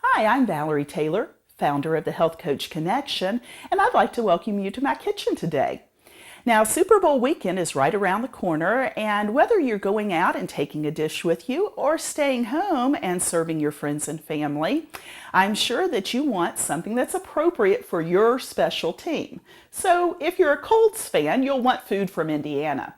Hi, I'm Valerie Taylor, founder of the Health Coach Connection, and I'd like to welcome you to my kitchen today. Now, Super Bowl weekend is right around the corner, and whether you're going out and taking a dish with you or staying home and serving your friends and family, I'm sure that you want something that's appropriate for your special team. So if you're a Colts fan, you'll want food from Indiana.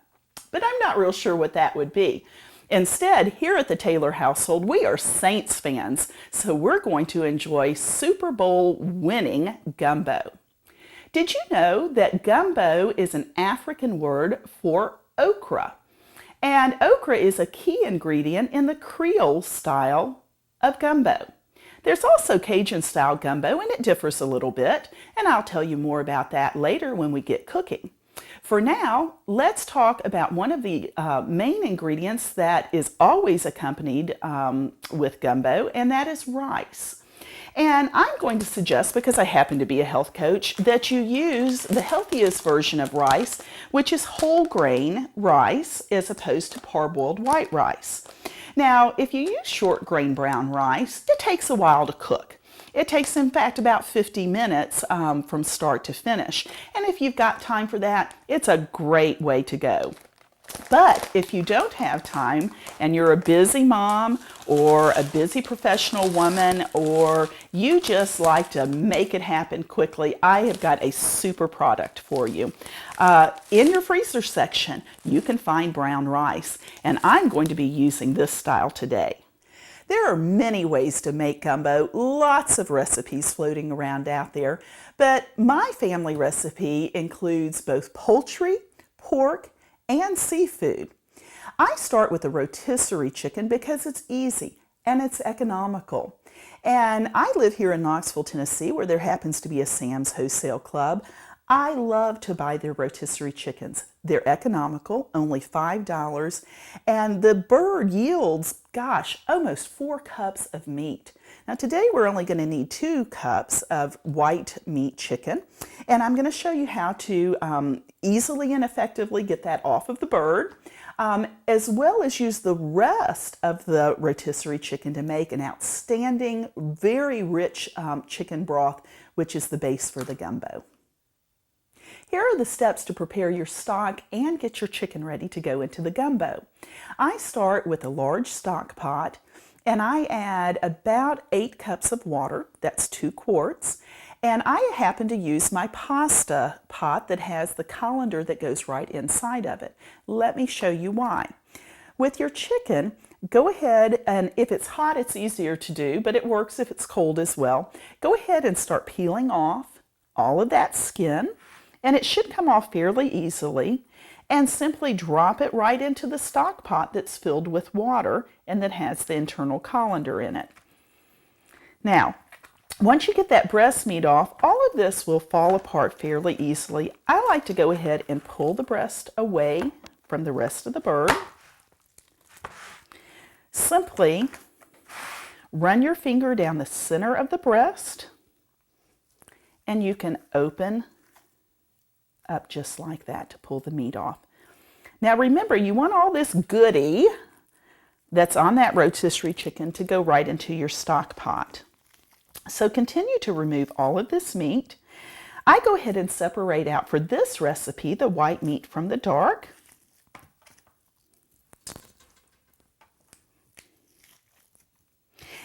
But I'm not real sure what that would be. Instead, here at the Taylor household, we are Saints fans, so we're going to enjoy Super Bowl winning gumbo. Did you know that gumbo is an African word for okra? And okra is a key ingredient in the Creole style of gumbo. There's also Cajun style gumbo, and it differs a little bit, and I'll tell you more about that later when we get cooking. For now, let's talk about one of the main ingredients that is always accompanied with gumbo, and that is rice. And I'm going to suggest, because I happen to be a health coach, that you use the healthiest version of rice, which is whole grain rice as opposed to parboiled white rice. Now, if you use short grain brown rice, it takes a while to cook. It takes, in fact, about 50 minutes from start to finish. And if you've got time for that, it's a great way to go. But if you don't have time and you're a busy mom or a busy professional woman, or you just like to make it happen quickly, I have got a super product for you. In your freezer section, you can find brown rice, and I'm going to be using this style today. There are many ways to make gumbo, lots of recipes floating around out there, but my family recipe includes both poultry, pork, and seafood. I start with a rotisserie chicken because it's easy and it's economical. And I live here in Knoxville, Tennessee, where there happens to be a Sam's Wholesale Club. I love to buy their rotisserie chickens. They're economical, only $5, and the bird yields, almost 4 cups of meat. Now today we're only going to need 2 cups of white meat chicken, and I'm going to show you how to easily and effectively get that off of the bird, as well as use the rest of the rotisserie chicken to make an outstanding, very rich chicken broth, which is the base for the gumbo. Here are the steps to prepare your stock and get your chicken ready to go into the gumbo. I start with a large stock pot, and I add about 8 cups of water, that's 2 quarts, and I happen to use my pasta pot that has the colander that goes right inside of it. Let me show you why. With your chicken, go ahead, and if it's hot it's easier to do, but it works if it's cold as well. Go ahead and start peeling off all of that skin, and it should come off fairly easily, and simply drop it right into the stock pot that's filled with water and that has the internal colander in it. Now, once you get that breast meat off, all of this will fall apart fairly easily. I like to go ahead and pull the breast away from the rest of the bird. Simply run your finger down the center of the breast, and you can open up just like that to pull the meat off. Now remember, you want all this goodie that's on that rotisserie chicken to go right into your stock pot. So continue to remove all of this meat. I go ahead and separate out for this recipe the white meat from the dark.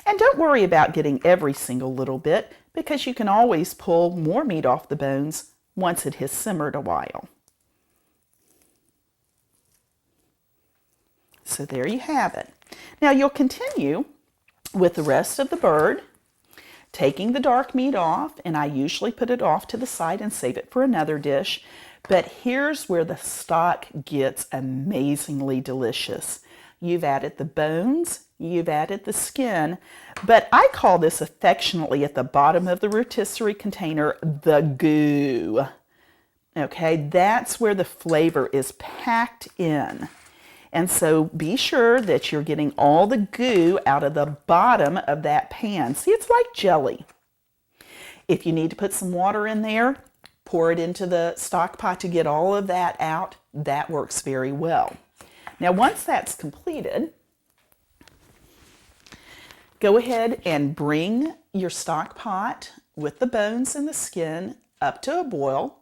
And don't worry about getting every single little bit, because you can always pull more meat off the bones once it has simmered a while. So there you have it. Now you'll continue with the rest of the bird, taking the dark meat off, and I usually put it off to the side and save it for another dish. But here's where the stock gets amazingly delicious. You've added the bones, you've added the skin, but I call this affectionately at the bottom of the rotisserie container the goo. Okay, that's where the flavor is packed in. And so be sure that you're getting all the goo out of the bottom of that pan. See, it's like jelly. If you need to put some water in there, pour it into the stock pot to get all of that out. That works very well. Now, once that's completed, go ahead and bring your stock pot with the bones and the skin up to a boil.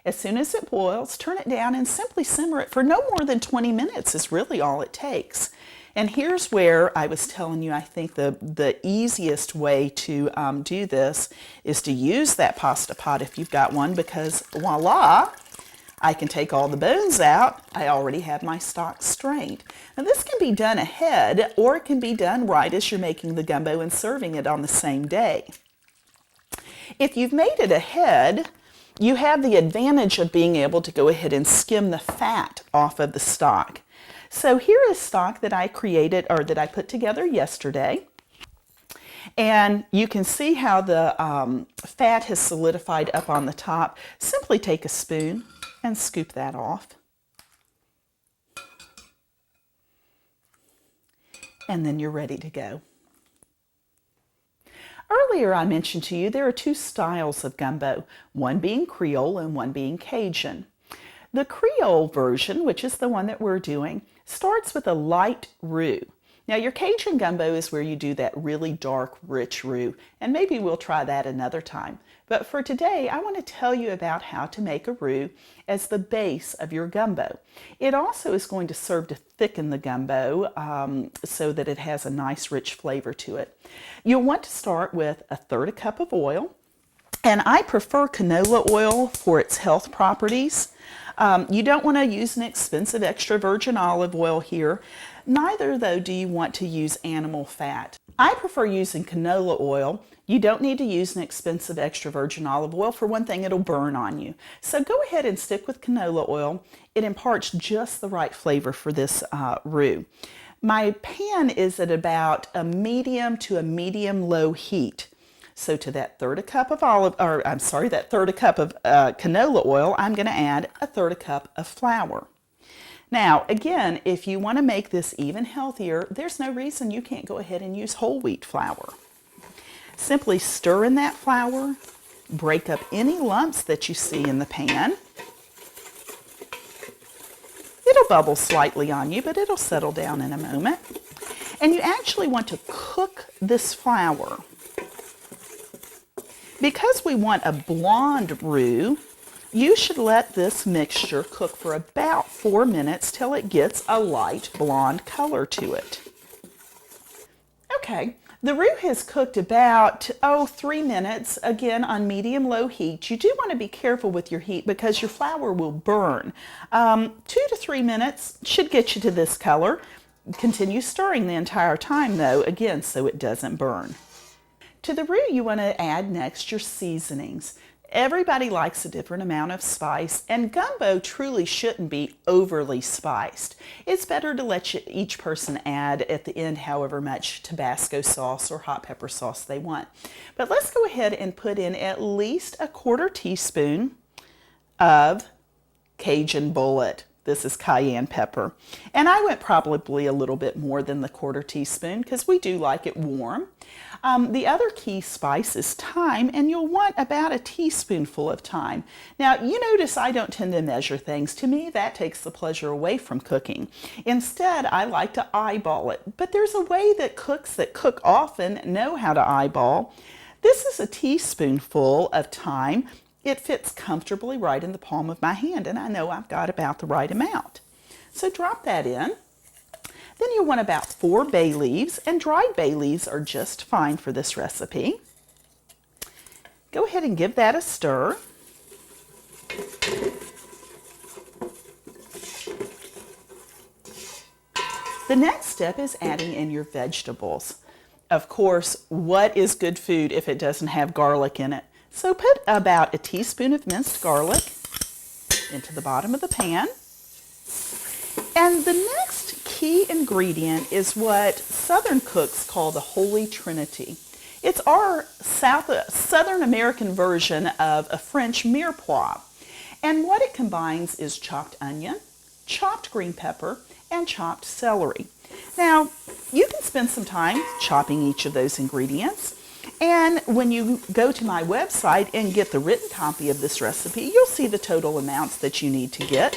As soon as it boils, turn it down and simply simmer it for no more than 20 minutes is really all it takes. And here's where I was telling you I think the easiest way to do this is to use that pasta pot if you've got one, because voila, I can take all the bones out. I already have my stock strained. Now this can be done ahead, or it can be done right as you're making the gumbo and serving it on the same day. If you've made it ahead, you have the advantage of being able to go ahead and skim the fat off of the stock. So here is stock that I created, or that I put together yesterday. And you can see how the fat has solidified up on the top. Simply take a spoon and scoop that off. And then you're ready to go. Earlier I mentioned to you there are two styles of gumbo, one being Creole and one being Cajun. The Creole version, which is the one that we're doing, starts with a light roux. Now your Cajun gumbo is where you do that really dark, rich roux, and maybe we'll try that another time. But for today, I want to tell you about how to make a roux as the base of your gumbo. It also is going to serve to thicken the gumbo so that it has a nice, rich flavor to it. You'll want to start with 1/3 cup of oil, and I prefer canola oil for its health properties. You don't want to use an expensive extra virgin olive oil here. Neither, though, do you want to use animal fat. I prefer using canola oil. You don't need to use an expensive extra virgin olive oil. For one thing, it'll burn on you. So go ahead and stick with canola oil. It imparts just the right flavor for this roux. My pan is at about a medium to a medium-low heat. So to that 1/3 cup of that 1/3 cup of canola oil, I'm going to add 1/3 cup of flour. Now, again, if you want to make this even healthier, there's no reason you can't go ahead and use whole wheat flour. Simply stir in that flour, break up any lumps that you see in the pan. It'll bubble slightly on you, but it'll settle down in a moment. And you actually want to cook this flour. Because we want a blonde roux, you should let this mixture cook for about 4 minutes till it gets a light blonde color to it. Okay, the roux has cooked about 3 minutes, again on medium-low heat. You do want to be careful with your heat because your flour will burn. 2 to 3 minutes should get you to this color. Continue stirring the entire time though, again, so it doesn't burn. To the roux, you want to add next your seasonings. Everybody likes a different amount of spice, and gumbo truly shouldn't be overly spiced. It's better to let each person add at the end however much Tabasco sauce or hot pepper sauce they want. But let's go ahead and put in at least 1/4 teaspoon of Cajun bullet. This is cayenne pepper. And I went probably a little bit more than the 1/4 teaspoon because we do like it warm. The other key spice is thyme, and you'll want about a teaspoonful of thyme. Now, you notice I don't tend to measure things. To me, that takes the pleasure away from cooking. Instead, I like to eyeball it. But there's a way that cooks that cook often know how to eyeball. This is a teaspoonful of thyme. It fits comfortably right in the palm of my hand, and I know I've got about the right amount. So drop that in. Then you'll want about 4 bay leaves, and dried bay leaves are just fine for this recipe. Go ahead and give that a stir. The next step is adding in your vegetables. Of course, what is good food if it doesn't have garlic in it? So put about a teaspoon of minced garlic into the bottom of the pan. And the next key ingredient is what Southern cooks call the Holy Trinity. It's our Southern American version of a French mirepoix. And what it combines is chopped onion, chopped green pepper, and chopped celery. Now, you can spend some time chopping each of those ingredients. And when you go to my website and get the written copy of this recipe, you'll see the total amounts that you need to get.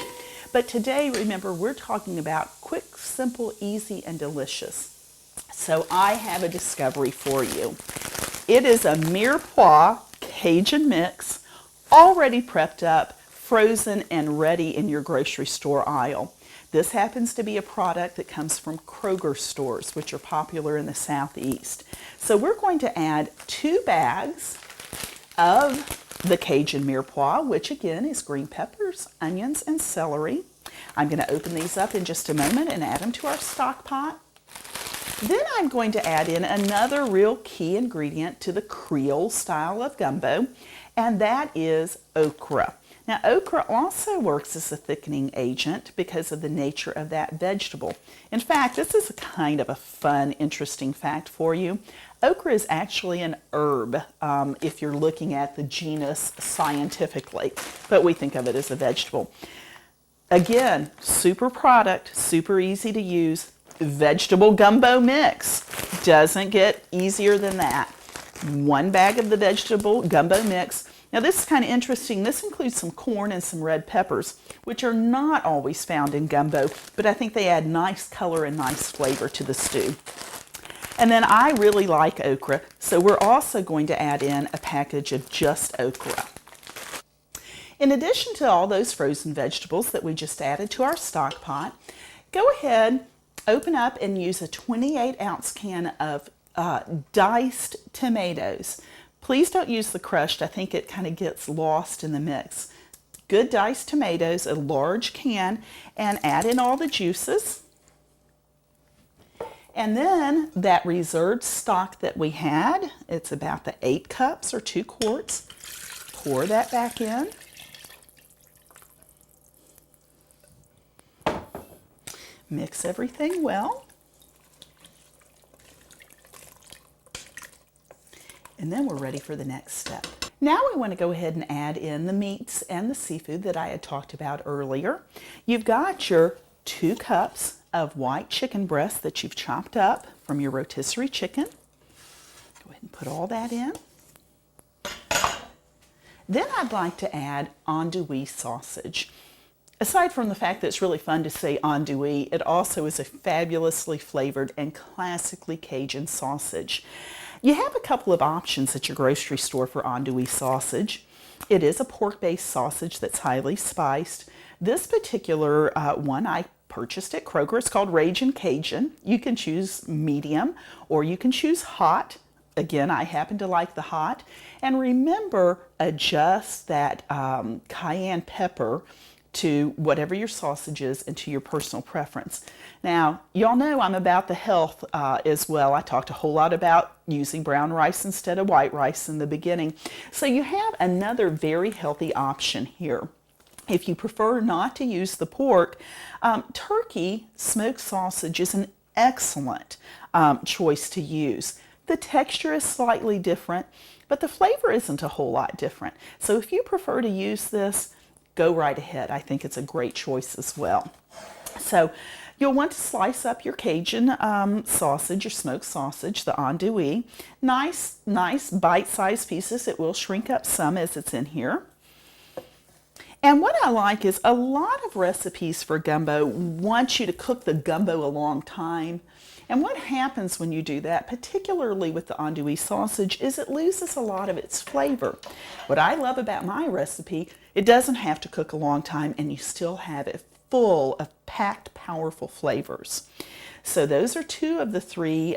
But today, remember, we're talking about quick, simple, easy, and delicious. So I have a discovery for you. It is a mirepoix Cajun mix, already prepped up, frozen, and ready in your grocery store aisle. This happens to be a product that comes from Kroger stores, which are popular in the Southeast. So we're going to add 2 bags of the Cajun mirepoix, which again is green peppers, onions, and celery. I'm going to open these up in just a moment and add them to our stock pot. Then I'm going to add in another real key ingredient to the Creole style of gumbo, and that is okra. Now, okra also works as a thickening agent because of the nature of that vegetable. In fact, this is a kind of a fun, interesting fact for you. Okra is actually an herb if you're looking at the genus scientifically, but we think of it as a vegetable. Again, super product, super easy to use. Vegetable gumbo mix. Doesn't get easier than that. 1 bag of the vegetable gumbo mix. Now this is kind of interesting. This includes some corn and some red peppers, which are not always found in gumbo, but I think they add nice color and nice flavor to the stew. And then I really like okra, so we're also going to add in a package of just okra. In addition to all those frozen vegetables that we just added to our stock pot, go ahead, open up and use a 28-ounce can of diced tomatoes. Please don't use the crushed. I think it kind of gets lost in the mix. Good diced tomatoes, a large can, and add in all the juices. And then that reserved stock that we had, it's about the 8 cups or 2 quarts. Pour that back in. Mix everything well. And then we're ready for the next step. Now we want to go ahead and add in the meats and the seafood that I had talked about earlier. You've got your 2 cups of white chicken breast that you've chopped up from your rotisserie chicken. Go ahead and put all that in. Then I'd like to add andouille sausage. Aside from the fact that it's really fun to say andouille, it also is a fabulously flavored and classically Cajun sausage. You have a couple of options at your grocery store for andouille sausage. It is a pork-based sausage that's highly spiced. This particular one I purchased at Kroger. It's called Ragin' Cajun. You can choose medium or you can choose hot. Again, I happen to like the hot. And remember, adjust that cayenne pepper to whatever your sausage is and to your personal preference. Now, y'all know I'm about the health as well. I talked a whole lot about using brown rice instead of white rice in the beginning. So you have another very healthy option here. If you prefer not to use the pork, turkey smoked sausage is an excellent choice to use. The texture is slightly different, but the flavor isn't a whole lot different. So if you prefer to use this, go right ahead. I think it's a great choice as well. So you'll want to slice up your Cajun sausage, your smoked sausage, the andouille. Nice bite-sized pieces. It will shrink up some as it's in here. And what I like is a lot of recipes for gumbo want you to cook the gumbo a long time. And what happens when you do that, particularly with the andouille sausage, is it loses a lot of its flavor. What I love about my recipe, it doesn't have to cook a long time and you still have it full of packed, powerful flavors. So those are 2 of the 3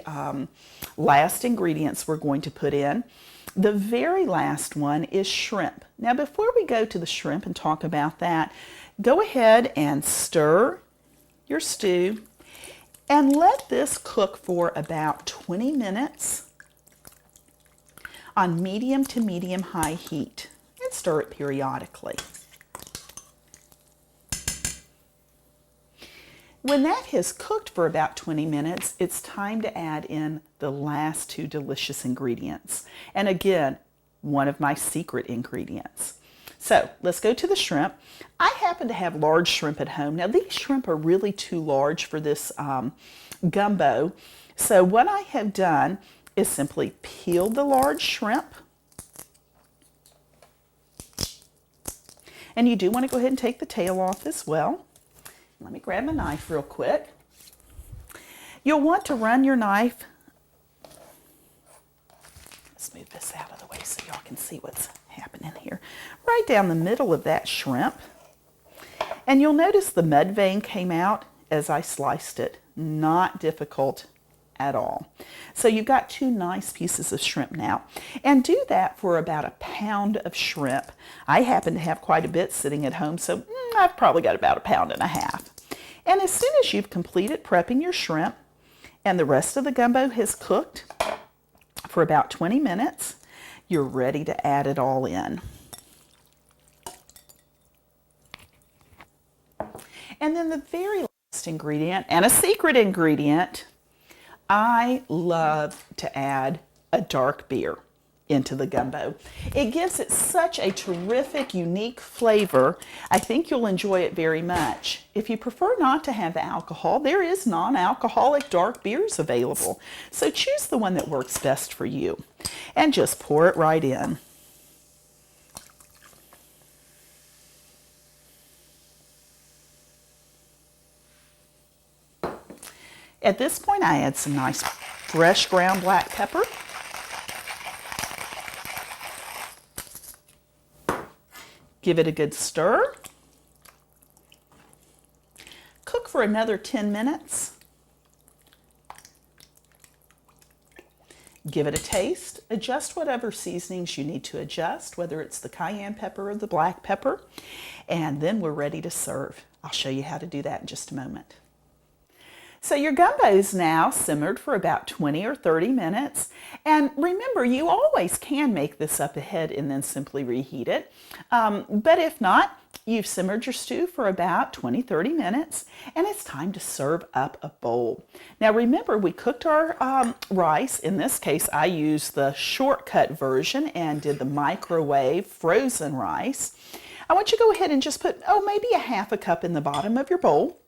last ingredients we're going to put in. The very last one is shrimp. Now before we go to the shrimp and talk about that, go ahead and stir your stew and let this cook for about 20 minutes on medium to medium high heat and stir it periodically. When that has cooked for about 20 minutes, it's time to add in the last 2 delicious ingredients. And again, one of my secret ingredients. So let's go to the shrimp. I happen to have large shrimp at home. Now these shrimp are really too large for this gumbo. So what I have done is simply peel the large shrimp. And you do want to go ahead and take the tail off as well. Let me grab my knife real quick. You'll want to run your knife, let's move this out of the way so y'all can see what's happening here. Right down the middle of that shrimp. And you'll notice the mud vein came out as I sliced it. Not difficult at all. So you've got 2 nice pieces of shrimp now. And do that for about a pound of shrimp. I happen to have quite a bit sitting at home, so I've probably got about 1.5 pounds. And as soon as you've completed prepping your shrimp and the rest of the gumbo has cooked for about 20 minutes, you're ready to add it all in. And then the very last ingredient, and a secret ingredient, I love to add a dark beer into the gumbo. It gives it such a terrific, unique flavor. I think you'll enjoy it very much. If you prefer not to have the alcohol, there is non-alcoholic dark beers available. So choose the one that works best for you and just pour it right in. At this point, I add some nice fresh ground black pepper. Give it a good stir. Cook for another 10 minutes. Give it a taste. Adjust whatever seasonings you need to adjust, whether it's the cayenne pepper or the black pepper. And then we're ready to serve. I'll show you how to do that in just a moment. So your gumbo's now simmered for about 20 or 30 minutes. And remember, you always can make this up ahead and then simply reheat it. But if not, you've simmered your stew for about 20-30 minutes, and it's time to serve up a bowl. Now remember, we cooked our rice. In this case, I used the shortcut version and did the microwave frozen rice. I want you to go ahead and just put, maybe 1/2 cup in the bottom of your bowl.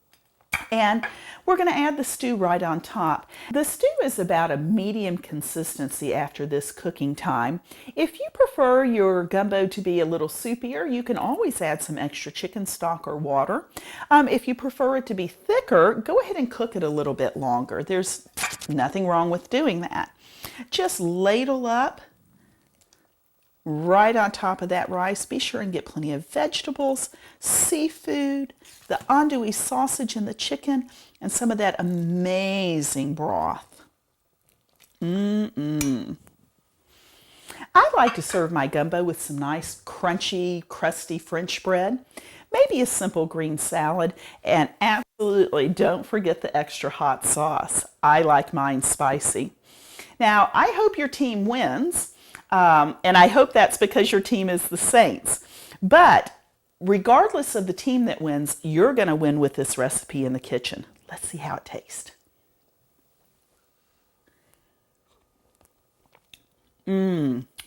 And we're going to add the stew right on top. The stew is about a medium consistency after this cooking time. If you prefer your gumbo to be a little soupier, you can always add some extra chicken stock or water. If you prefer it to be thicker, go ahead and cook it a little bit longer. There's nothing wrong with doing that. Just ladle up right on top of that rice. Be sure and get plenty of vegetables, seafood, the andouille sausage and the chicken, and some of that amazing broth. I like to serve my gumbo with some nice crunchy, crusty French bread, maybe a simple green salad, and absolutely don't forget the extra hot sauce. I like mine spicy. Now, I hope your team wins. And I hope that's because your team is the Saints. But regardless of the team that wins, you're going to win with this recipe in the kitchen. Let's see how it tastes.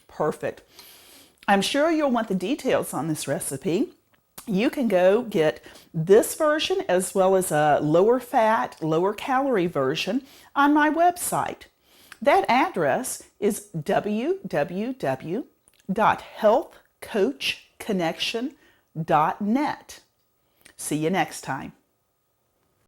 Perfect. I'm sure you'll want the details on this recipe. You can go get this version as well as a lower fat, lower calorie version on my website. That address is www.healthcoachconnection.net. See you next time.